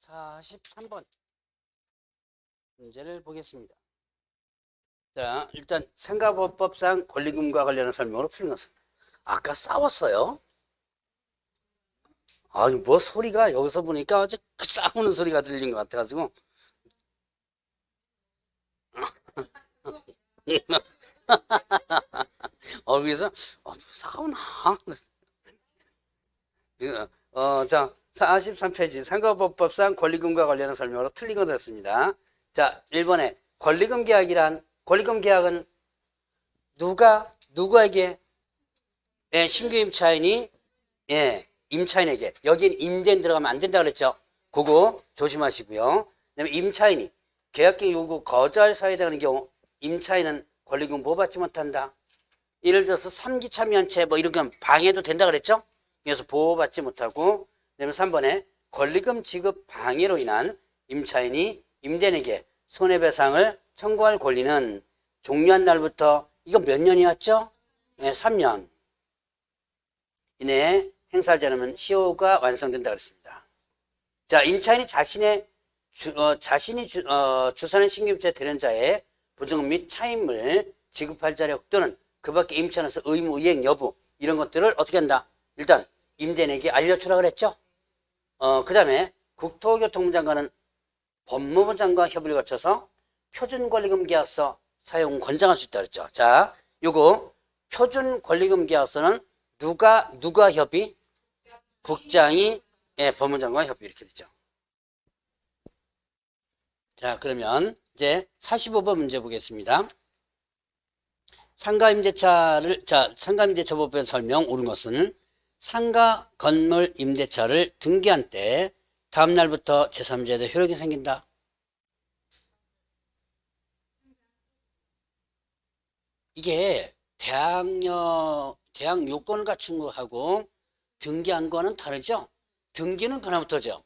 43번 문제를 보겠습니다. 자, 일단 상가법상 권리금과 관련한 설명으로 풀린 것은 아까 싸웠어요. 아주 뭐 소리가 여기서 보니까 아주 싸우는 소리가 들린 것 같아가지고 그래서 싸우나? 자, 43페이지 상가법상 권리금과 관련한 설명으로 틀린 거 됐습니다. 자, 1번에 권리금 계약이란 권리금 계약은 누구에게? 신규 임차인이 임차인에게. 여긴 임대인 들어가면 안 된다 그랬죠. 그거 조심하시고요. 그다음에 임차인이 계약갱 요구 거절 사유에 해당하는 경우 임차인은 권리금 보호받지 못한다. 예를 들어서 3기 참여연체 뭐 이런 건 방해도 된다 그랬죠. 그래서 보호받지 못하고. 그다음에 3번에 권리금 지급 방해로 인한 임차인이 임대인에게 손해배상을 청구할 권리는 종료한 날부터 이거 몇 년이었죠? 3년 이내에 행사하지 않으면 시효가 완성된다 그랬습니다. 자, 임차인이 자신이 주선한 신규임차 대련자의 보증금 및 차임을 지급할 자력 또는 그 밖에 임차인으로서 의무 이행 여부 이런 것들을 어떻게 한다? 일단 임대인에게 알려주라 그랬죠. 그 다음에 국토교통부 장관은 법무부 장관과 협의를 거쳐서 표준권리금 계약서 사용 권장할 수 있다 그랬죠. 자, 요거 표준권리금 계약서는 누가 협의? 국장이 법무부 장관과 협의 이렇게 되죠. 자, 그러면 이제 45번 문제 보겠습니다. 상가임대차법에 설명 옳은 것은 상가 건물 임대차를 등기한 때 다음 날부터 제3제도 효력이 생긴다. 이게 대항 요건을 갖춘 거하고 등기한 거는 다르죠. 등기는 그날부터죠.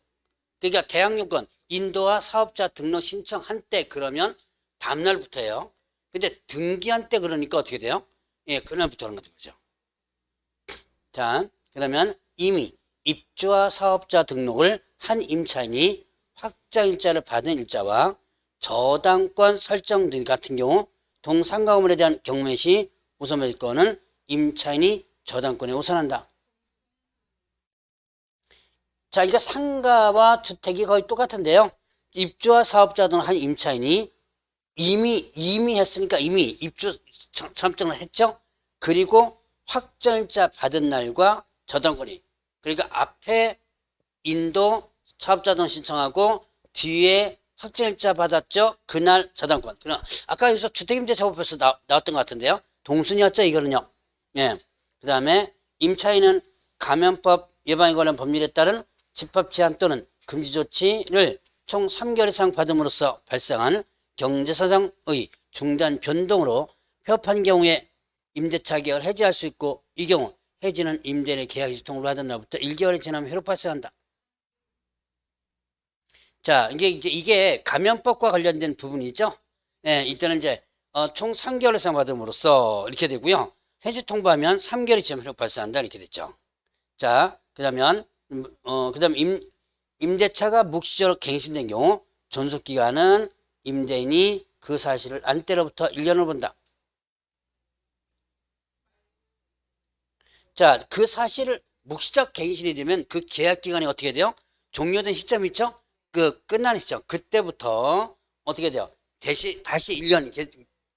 그러니까 대항 요건 인도와 사업자 등록 신청한 때 그러면 다음 날부터예요. 근데 등기한 때 그러니까 어떻게 돼요? 그날부터 하는 거죠. 자, 그러면 이미 입주와 사업자 등록을 한 임차인이 확정일자를 받은 일자와 저당권 설정 등 같은 경우 동상가 건물에 대한 경매 시 우선매수권은 임차인이 저당권에 우선한다. 자, 이거 상가와 주택이 거의 똑같은데요. 입주와 사업자 등 한 임차인이 이미 했으니까 이미 입주 선정을 했죠. 그리고 확정일자 받은 날과 저당권이 그러니까 앞에 인도 사업자 등 신청하고 뒤에 확정일자 받았죠. 그날 저당권. 그럼 아까 여기서 주택임대차법에서 나왔던 것 같은데요. 동순이었죠. 이거는요. 그 다음에 임차인은 감염법 예방에 관련 법률에 따른 집합 제한 또는 금지 조치를 총 3개월 이상 받음으로써 발생한 경제사정의 중단 변동으로 폐업한 경우에 임대차 계약을 해지할 수 있고 이 경우 해지는 임대인의 계약 시통을 받은 날부터 1개월이 지나면 효력 발생한다. 자, 이게 감염법과 관련된 부분이죠. 이때는 이제 총 3개월 이상 받음으로써 이렇게 되고요. 해지 통보하면 3개월이 지나면 효력 발생한다 이렇게 됐죠. 자, 그다음 임대차가 묵시적으로 갱신된 경우 존속기간은 임대인이 그 사실을 안 때로부터 1년을 본다. 자, 그 사실을 묵시적 갱신이 되면 그 계약 기간이 어떻게 돼요? 종료된 시점 있죠? 그 끝나는 시점 그때부터 어떻게 돼요? 다시 1년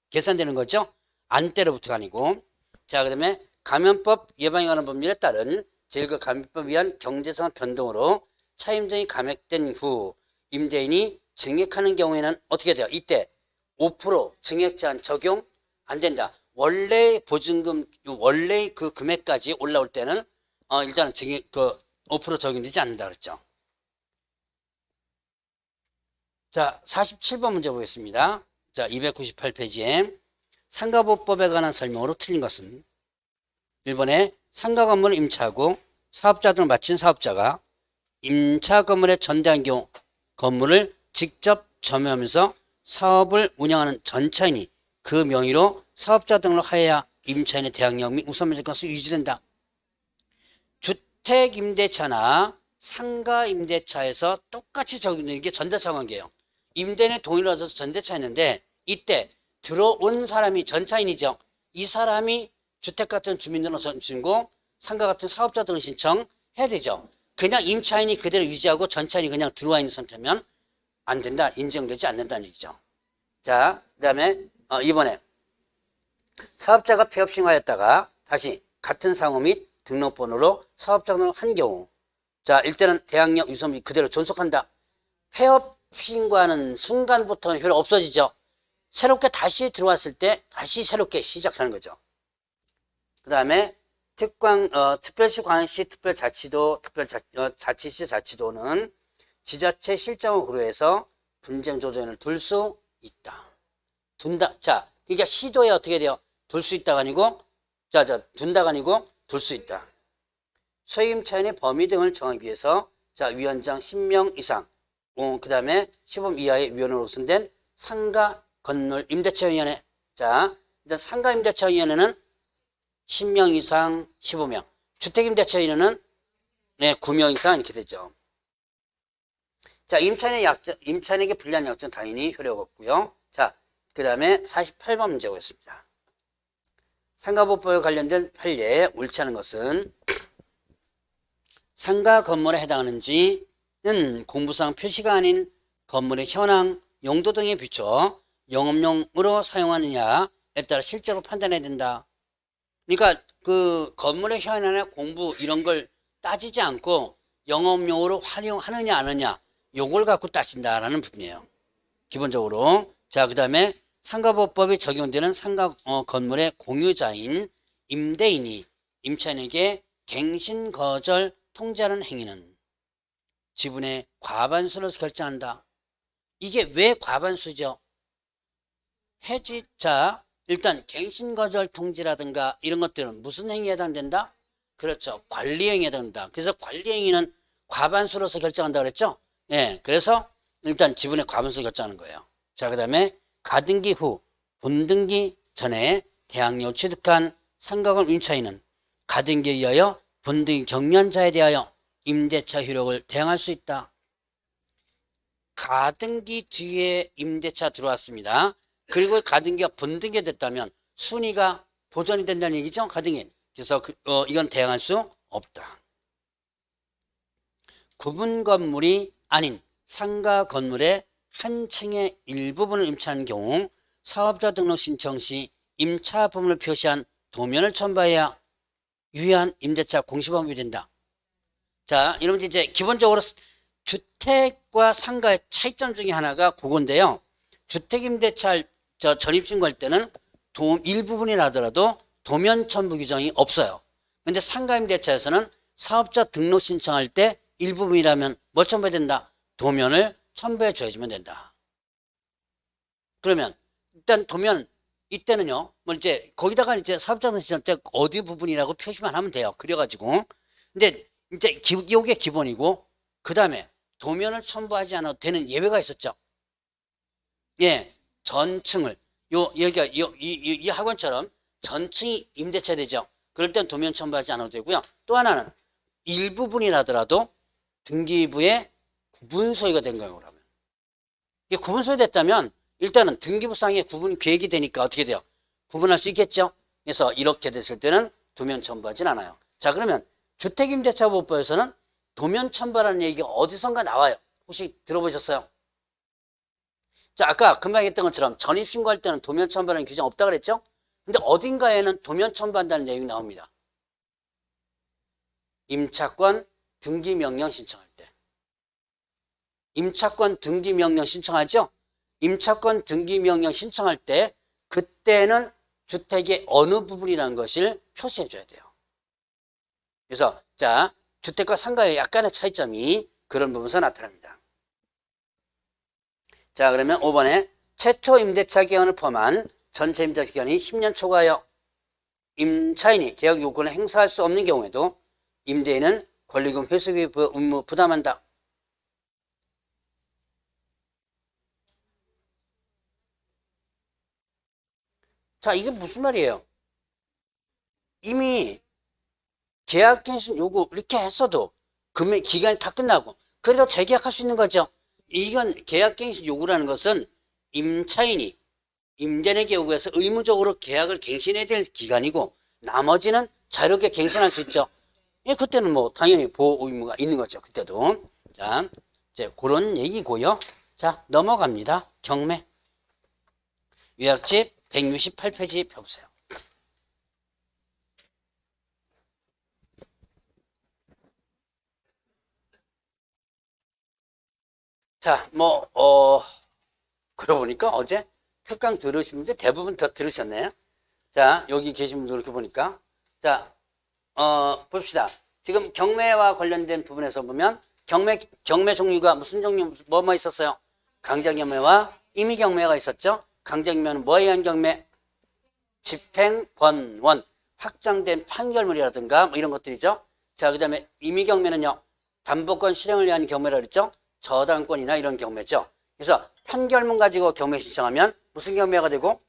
계산되는 거죠? 안 때로부터가 아니고. 자, 그다음에 감염법 예방에 관한 법률에 따른 제1급 감염법 위한 경제상 변동으로 차임 등이 감액된 후 임대인이 증액하는 경우에는 어떻게 돼요? 이때 5% 증액 제한 적용 안 된다. 원래 보증금 원래 그 금액까지 올라올 때는 일단 증액 5% 적용되지 않는다 그랬죠. 자, 47번 문제 보겠습니다. 자, 298페이지에 상가보법에 관한 설명으로 틀린 것은 1번에 상가 건물을 임차하고 사업자 등을 마친 사업자가 임차 건물에 전대한 경우 건물을 직접 점유하면서 사업을 운영하는 전차인이 그 명의로 사업자 등록하여야 임차인의 대항력 및 우선매수권이 유지된다. 주택임대차나 상가 임대차에서 똑같이 적용되는 게 전대차 관계예요. 임대인의 동의를 얻어서 전대차였는데 이때 들어온 사람이 전차인이죠. 이 사람이 주택 같은 주민등록 신고, 상가 같은 사업자 등록 신청해야 되죠. 그냥 임차인이 그대로 유지하고 전차인이 그냥 들어와 있는 상태면 안 된다. 인정되지 않는다는 얘기죠. 자, 그 다음에 이번에 사업자가 폐업 신고하였다가 다시 같은 상호 및 등록번호로 사업자 등록한 경우, 자, 일단은 대항력 유선비 그대로 존속한다. 폐업 신고하는 순간부터는 효력 없어지죠. 새롭게 다시 들어왔을 때 다시 새롭게 시작하는 거죠. 그 다음에 특별시, 광역시, 특별자치도, 자치시, 자치도는 지자체 실정을 고려해서 분쟁 조정을 둘 수 있다. 둔다. 자, 그러니까 시도에 어떻게 돼요? 둘 수 있다가 아니고, 둔다가 아니고 둘 수 있다. 소유 임차인의 범위 등을 정하기 위해서, 자, 위원장 10명 이상, 그 다음에 시범 이하의 위원으로 선된 상가 건물 임대차위원회. 자, 일단 상가 임대차위원회는 10명 이상 15명. 주택임대차위원회는 9명 이상 이렇게 되죠. 자, 임차인에게 불리한 약정 당연히 효력 없고요. 자, 그 다음에 48번 문제 보겠습니다. 상가보호법에 관련된 판례에 옳지 않은 것은 상가 건물에 해당하는지는 공부상 표시가 아닌 건물의 현황, 용도 등에 비춰 영업용으로 사용하느냐에 따라 실제로 판단해야 된다. 그러니까 그 건물의 현황이나 공부 이런 걸 따지지 않고 영업용으로 활용하느냐 안 하느냐 요걸 갖고 따진다라는 부분이에요. 기본적으로. 자, 그 다음에 상가보호법이 적용되는 상가 건물의 공유자인 임대인이 임차인에게 갱신 거절 통지하는 행위는 지분의 과반수로 결정한다. 이게 왜 과반수죠? 해지자, 일단 갱신 거절 통지라든가 이런 것들은 무슨 행위에 해당된다? 그렇죠. 관리 행위에 해당된다. 그래서 관리 행위는 과반수로서 결정한다 그랬죠? 예. 그래서 일단 지분의 과반수 결정하는 거예요. 자, 그 다음에 가등기 후 본등기 전에 대항력을 취득한 상가건 임차인은 가등기에 의하여 본등기 경유한 자에 대하여 임대차 효력을 대항할 수 있다. 가등기 뒤에 임대차 들어왔습니다. 그리고 가등기가 본등기 됐다면 순위가 보전이 된다는 얘기죠. 가등기. 그래서 이건 대항할 수 없다. 구분 건물이 아닌 상가 건물의 한 층의 일부분을 임차하는 경우 사업자 등록 신청 시 임차 부분을 표시한 도면을 첨부해야 유효한 임대차 공시범위 된다. 자, 여러분 이제 기본적으로 주택과 상가의 차이점 중에 하나가 그건데요. 주택임대차 전입신고할 때는 일부분이라 하더라도 도면 첨부 규정이 없어요. 근데 상가임대차에서는 사업자 등록 신청할 때 일부분이라면 뭘 첨부해야 된다? 도면을 첨부해 줘야지면 된다. 그러면 일단 도면 이때는요. 뭐 이제 거기다가 이제 사업자 등록 신청 때 어디 부분이라고 표시만 하면 돼요. 그래가지고. 근데 이제 이게 기본이고 그 다음에 도면을 첨부하지 않아도 되는 예외가 있었죠. 예, 전층을 여기가 이 학원처럼 전층이 임대차 되죠. 그럴 땐 도면 첨부하지 않아도 되고요. 또 하나는 일부분이라더라도 등기부에 구분 소유가 된 거예요. 그러면 이게 구분 소유 됐다면 일단은 등기부상에 구분 계획이 되니까 어떻게 돼요? 구분할 수 있겠죠. 그래서 이렇게 됐을 때는 도면 첨부하진 않아요. 자, 그러면 주택임대차보호법에서는 도면 첨부라는 얘기가 어디선가 나와요. 혹시 들어보셨어요? 자, 아까 금방 했던 것처럼 전입신고할 때는 도면 첨부라는 규정 없다 그랬죠? 근데 어딘가에는 도면 첨부한다는 내용이 나옵니다. 임차권 등기명령 신청할 때. 임차권 등기명령 신청하죠? 임차권 등기명령 신청할 때 그때는 주택의 어느 부분이라는 것을 표시해 줘야 돼요. 그래서 자, 주택과 상가의 약간의 차이점이 그런 부분에서 나타납니다. 자, 그러면 5번에 최초 임대차 기간을 포함한 전체 임대차 기간이 10년 초과하여 임차인이 계약 요건을 행사할 수 없는 경우에도 임대인은 권리금 회수 의무 부담한다. 자, 이게 무슨 말이에요? 이미 계약갱신 요구 이렇게 했어도 금액 기간이 다 끝나고 그래도 재계약할 수 있는 거죠. 이건 계약갱신 요구라는 것은 임차인이 임대인에게 요구해서 의무적으로 계약을 갱신해야 될 기간이고 나머지는 자유롭게 갱신할 수 있죠. 예, 그때는 뭐 당연히 보호 의무가 있는 거죠. 그때도. 자, 이제 그런 얘기고요. 자, 넘어갑니다. 경매. 요약집 168페이지 펴보세요. 자, 그러고 보니까 어제 특강 들으신 분들 대부분 다 들으셨네요. 자, 여기 계신 분들 이렇게 보니까. 자, 봅시다. 지금 경매와 관련된 부분에서 보면 경매 종류가 무슨 종류, 뭐 있었어요? 강제경매와 임의경매가 있었죠. 강제경매는 뭐에 의한 경매? 집행, 권원, 확정된 판결문이라든가 뭐 이런 것들이죠. 자, 그 다음에 임의경매는요. 담보권 실행을 위한 경매라 그랬죠. 저당권이나 이런 경매죠. 그래서 판결문 가지고 경매 신청하면 무슨 경매가 되고?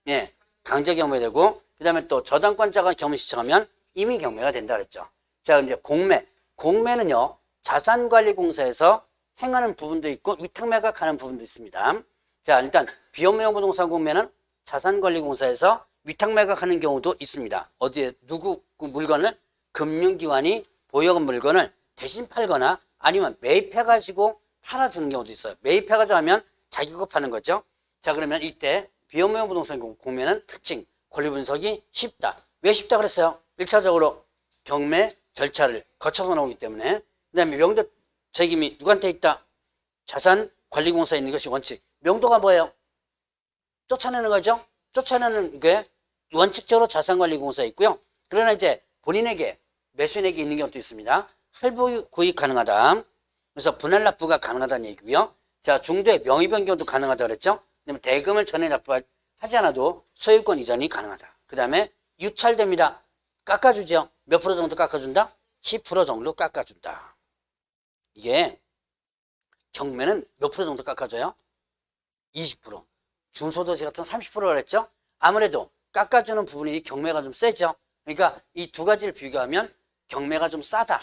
예, 강제경매 되고, 그 다음에 또 저당권자가 경매 신청하면 임의경매가 된다 그랬죠. 자, 그럼 이제 공매. 공매는요, 자산관리공사에서 행하는 부분도 있고, 위탁매각하는 부분도 있습니다. 자, 일단 비업무용 부동산 공매는 자산관리공사에서 위탁매각하는 경우도 있습니다. 어디에 누구 그 물건을 금융기관이 보유한 물건을 대신 팔거나 아니면 매입해가지고 팔아주는 경우도 있어요. 매입해가지고 하면 자기 거 파는 거죠. 자, 그러면 이때 비업무용 부동산 공매는 특징, 권리 분석이 쉽다. 왜 쉽다 그랬어요? 1차적으로 경매 절차를 거쳐서 나오기 때문에. 그 다음에 명도 책임이 누구한테 있다? 자산관리공사에 있는 것이 원칙. 명도가 뭐예요? 쫓아내는 거죠. 쫓아내는 게 원칙적으로 자산관리공사에 있고요. 그러나 이제 본인에게 매수인에게 있는 경우도 있습니다. 할부 구입 가능하다. 그래서 분할 납부가 가능하다는 얘기고요. 자, 중도에 명의 변경도 가능하다 그랬죠. 그다음에 대금을 전에 납부하지 않아도 소유권 이전이 가능하다. 그 다음에 유찰됩니다. 깎아주죠. 몇 프로 정도 깎아준다? 10% 정도 깎아준다. 이게 경매는 몇 프로 정도 깎아줘요? 20%. 중소도시 같은 30%라 그랬죠. 아무래도 깎아주는 부분이 경매가 좀 세죠. 그러니까 이 두 가지를 비교하면 경매가 좀 싸다,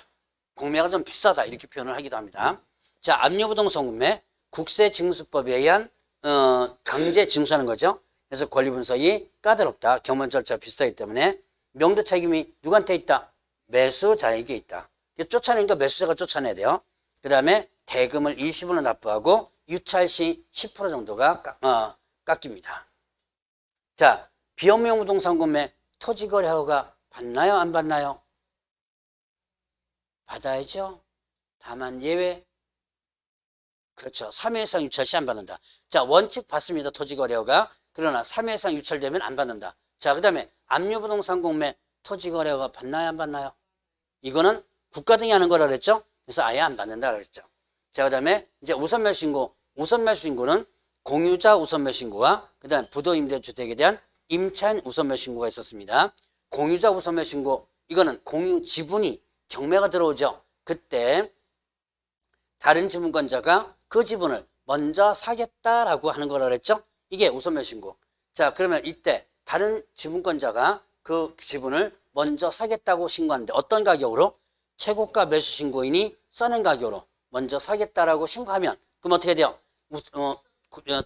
공매가 좀 비싸다 이렇게 표현을 하기도 합니다. 자, 압류부동산 공매, 국세징수법에 의한 강제 징수하는 거죠. 그래서 권리 분석이 까다롭다. 경매 절차가 비슷하기 때문에 명도 책임이 누구한테 있다? 매수자에게 있다. 쫓아내니까 매수자가 쫓아내야 돼요. 그 다음에 대금을 일시불로 납부하고 유찰 시 10% 정도가 깎입니다. 자, 비업무용 부동산 공매 토지거래 허가 받나요? 안 받나요? 받아야죠. 다만 예외. 그렇죠. 3회 이상 유찰 시 안 받는다. 자, 원칙 받습니다. 토지거래 허가. 그러나 3회 이상 유찰되면 안 받는다. 자, 그 다음에 압류부동산 공매 토지거래 허가 받나요? 안 받나요? 이거는 국가 등이 하는 거라 그랬죠. 그래서 아예 안 받는다 그랬죠. 자, 그 다음에 이제 우선매수신고. 우선매수신고는 공유자 우선매수신고와 그 다음 부도임대주택에 대한 임차인 우선매수신고가 있었습니다. 공유자 우선매수신고, 이거는 공유 지분이 경매가 들어오죠. 그때 다른 지분권자가 그 지분을 먼저 사겠다라고 하는 거라 그랬죠. 이게 우선매수신고. 자, 그러면 이때 다른 지분권자가 그 지분을 먼저 사겠다고 신고하는데 어떤 가격으로? 최고가 매수신고인이 써낸 가격으로 먼저 사겠다라고 신고하면 그럼 어떻게 돼요?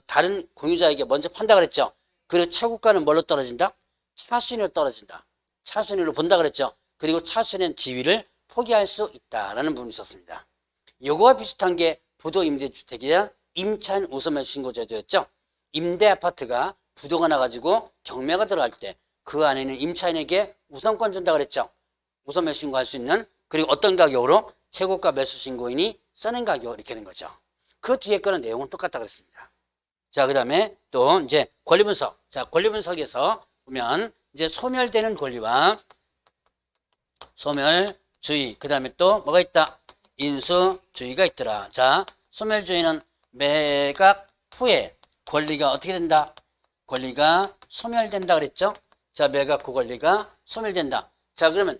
다른 공유자에게 먼저 판다 그랬죠. 그리고 최고가는 뭘로 떨어진다? 차순위로 떨어진다. 차순위로 본다 그랬죠. 그리고 차순위는 지위를 포기할 수 있다라는 부분이 있었습니다. 요거와 비슷한 게 부도임대주택에 대한 임차인 우선매수 신고제도였죠. 임대아파트가 부도가 나가지고 경매가 들어갈 때 그 안에 있는 임차인에게 우선권 준다 그랬죠. 우선매수 신고할 수 있는. 그리고 어떤 가격으로? 최고가 매수 신고인이 써낸 가격 이렇게 된 거죠. 그 뒤에 거는 내용은 똑같다 그랬습니다. 자, 그 다음에 또 이제 권리 분석. 자, 권리 분석에서 보면 이제 소멸되는 권리와 소멸주의. 그 다음에 또 뭐가 있다? 인수주의가 있더라. 자, 소멸주의는 매각 후에 권리가 어떻게 된다? 권리가 소멸된다 그랬죠? 자, 매각 후 권리가 소멸된다. 자, 그러면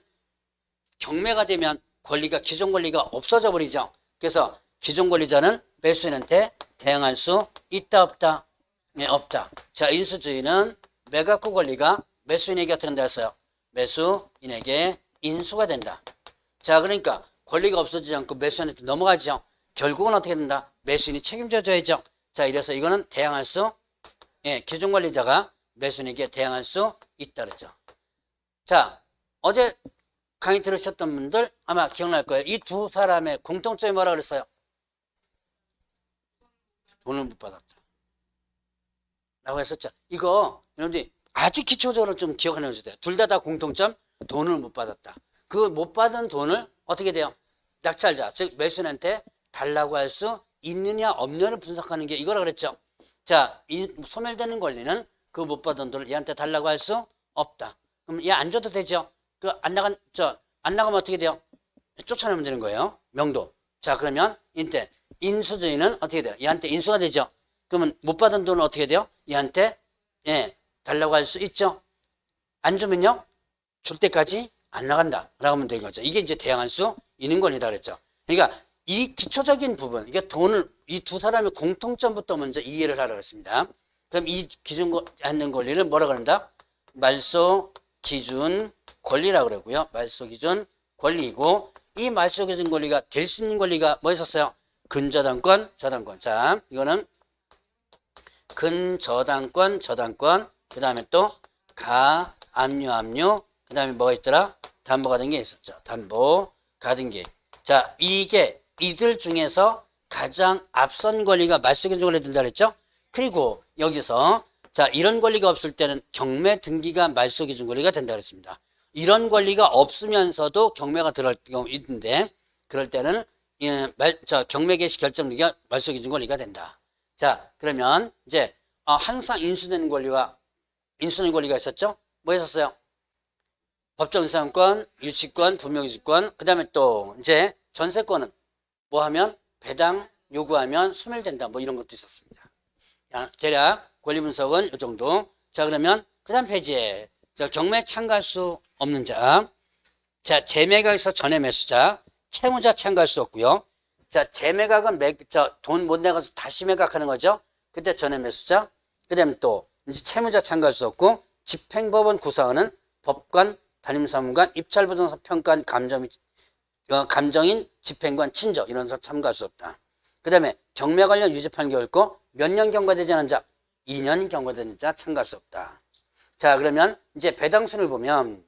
경매가 되면 권리가 기존 권리가 없어져 버리죠. 그래서 기존 권리자는 매수인한테 대항할 수 있다 없다? 네, 없다. 자, 인수주의는 매각 후 권리가 매수인에게 어떻게 된다 했어요? 매수인에게 인수가 된다. 자, 그러니까 권리가 없어지지 않고 매수인한테 넘어가죠. 결국은 어떻게 된다? 매수인이 책임져줘야죠. 자, 이래서 이거는 대항할 수, 예, 기존관리자가 매수인에게 대항할 수 있다 그랬죠. 자, 어제 강의 들으셨던 분들 아마 기억날 거예요. 이 두 사람의 공통점이 뭐라 그랬어요? 돈을 못 받았다 라고 했었죠. 이거 여러분들이 아주 기초적으로 좀 기억해 놓으셔야 돼요. 둘 다 공통점, 돈을 못 받았다. 그 못 받은 돈을 어떻게 돼요? 낙찰자, 즉 매수인한테 달라고 할 수 있느냐 없느냐를 분석하는 게 이거라 그랬죠. 자, 이 소멸되는 권리는 그 못 받은 돈을 얘한테 달라고 할 수 없다. 그럼 얘 안 줘도 되죠. 그 안 나가면 어떻게 돼요? 쫓아내면 되는 거예요. 명도. 자, 그러면 이때 인수주의는 어떻게 돼요? 얘한테 인수가 되죠. 그러면 못 받은 돈은 어떻게 돼요? 얘한테 예, 달라고 할 수 있죠. 안 주면요, 줄 때까지 안 나간다 라고 하면 되는 거죠. 이게 이제 대항할 수 있는 권리다 그랬죠. 그러니까 이 기초적인 부분, 이게 돈을 이 두 사람의 공통점부터 먼저 이해를 하라고 했습니다. 그럼 이 기준 않는 권리를 뭐라 그런다? 말소 기준 권리라고 그러고요. 말소 기준 권리이고, 이 말소 기준 권리가 될 수 있는 권리가 뭐였었어요? 근저당권, 저당권. 자, 이거는 근저당권, 저당권. 그 다음에 또 압류. 그 다음에 뭐가 있더라? 담보가등기 있었죠. 담보가등기. 자, 이게 이들 중에서 가장 앞선 권리가 말소 기준 권리 된다 그랬죠? 그리고 여기서 자, 이런 권리가 없을 때는 경매 등기가 말소 기준 권리가 된다 그랬습니다. 이런 권리가 없으면서도 경매가 들어갈 경우 있는데, 그럴 때는 경매 개시 결정 등기가 말소 기준 권리가 된다. 자, 그러면 이제 항상 인수되는 권리와 인수되는 권리가 있었죠? 뭐 있었어요? 법정 이상권, 유치권, 분명유치권. 그 다음에 또 이제 전세권은 뭐 하면 배당 요구하면 소멸된다. 뭐 이런 것도 있었습니다. 대략 권리 분석은 이 정도. 자, 그러면 그 다음 페이지에 경매에 참가할 수 없는 자. 자, 재매각에서 전에 매수자, 채무자 참가할 수 없고요. 자, 재매각은 돈 못 내가서 다시 매각하는 거죠. 그때 전에 매수자. 그 다음에 또 이제 채무자 참가할 수 없고, 집행법원 구사원은 법관, 담임사무관, 입찰부동산 평가한 감정인, 집행관, 친정 이런 사 참가할 수 없다. 그 다음에 경매 관련 유죄 판결 있고, 몇 년 경과되지 않은 자, 2년 경과되는 자 참가할 수 없다. 자, 그러면 이제 배당순을 보면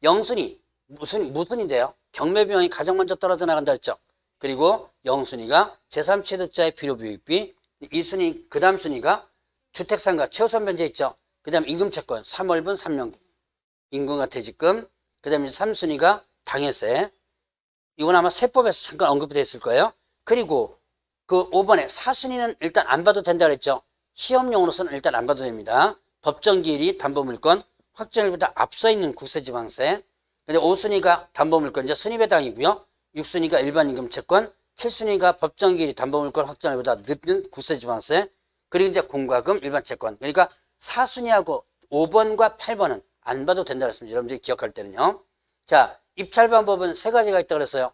영순위 무순인데요. 경매 비용이 가장 먼저 떨어져 나간다 했죠. 그리고 영순위가 제3취득자의 비료비용비, 2순위 그 다음 순위가 주택상가 최우선 변제 있죠. 그 다음 임금채권 3월분 3년금 임금과 퇴직금. 그 다음에 3순위가 당해세. 이건 아마 세법에서 잠깐 언급되어 있을 거예요. 그리고 그 5번에 4순위는 일단 안 봐도 된다 그랬죠. 시험용으로서는 일단 안 봐도 됩니다. 법정기일이 담보물건, 확정일보다 앞서 있는 국세지방세. 근데 5순위가 담보물건, 이제 순위배당이고요. 6순위가 일반임금채권, 7순위가 법정기일이 담보물건, 확정일보다 늦은 국세지방세. 그리고 이제 공과금, 일반채권. 그러니까 4순위하고 5번과 8번은 안 봐도 된다 그랬습니다. 여러분들이 기억할 때는요. 자, 입찰 방법은 세 가지가 있다고 그랬어요.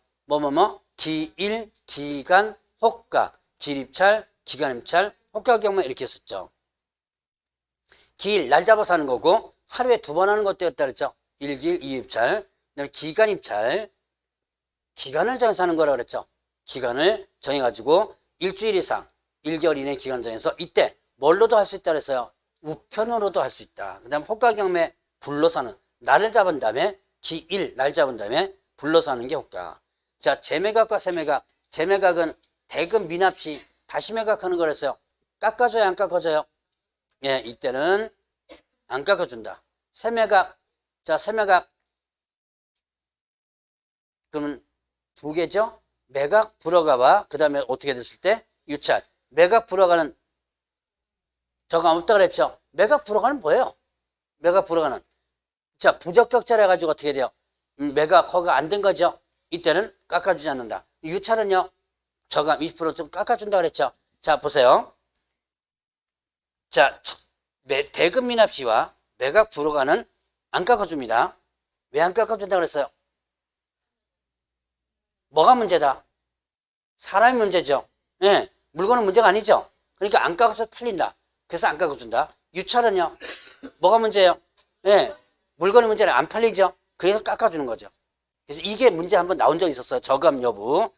기일, 기간, 호가. 기일입찰, 기간입찰, 호가 경매 이렇게 했었죠. 기일, 날 잡아서 하는 거고, 하루에 2번 하는 것도 였다 그랬죠. 1기일, 2입찰. 그다음에 기간입찰, 기간을 정해서 하는 거라 그랬죠. 기간을 정해가지고 일주일 이상, 1개월 이내 기간 정해서 이때 뭘로도 할 수 있다 그랬어요. 우편으로도 할 수 있다. 그 다음 호가 경매 불러서 하는, 날을 잡은 다음에 기일, 날 잡은 다음에 불러서 하는 게 호가. 자, 재매각과 세매각. 재매각은 대금 미납 시 다시 매각하는 거랬어요. 깎아줘요, 안 깎아줘요? 예, 이때는 안 깎아준다. 세매각. 자, 세매각. 그러면 두 개죠? 매각 불허가와 그 다음에 어떻게 됐을 때? 유찰. 매각 불허가는 저거 없다 그랬죠? 매각 불허가는 뭐예요? 매각 불허가는. 자, 부적격자라 해가지고 어떻게 돼요? 매각 허가 안 된 거죠? 이때는 깎아주지 않는다. 유찰은요? 저감 20%좀 깎아준다 그랬죠? 자, 보세요. 자, 대금 미납 시와 매각 불허가는 안 깎아줍니다. 왜 안 깎아준다 그랬어요? 뭐가 문제다? 사람이 문제죠. 예, 물건은 문제가 아니죠. 그러니까 안 깎아서 팔린다. 그래서 안 깎아준다. 유찰은요? 뭐가 문제예요? 예, 물건이 문제는 안 팔리죠. 그래서 깎아주는 거죠. 그래서 이게 문제 한번 나온 적이 있었어요. 저감 여부.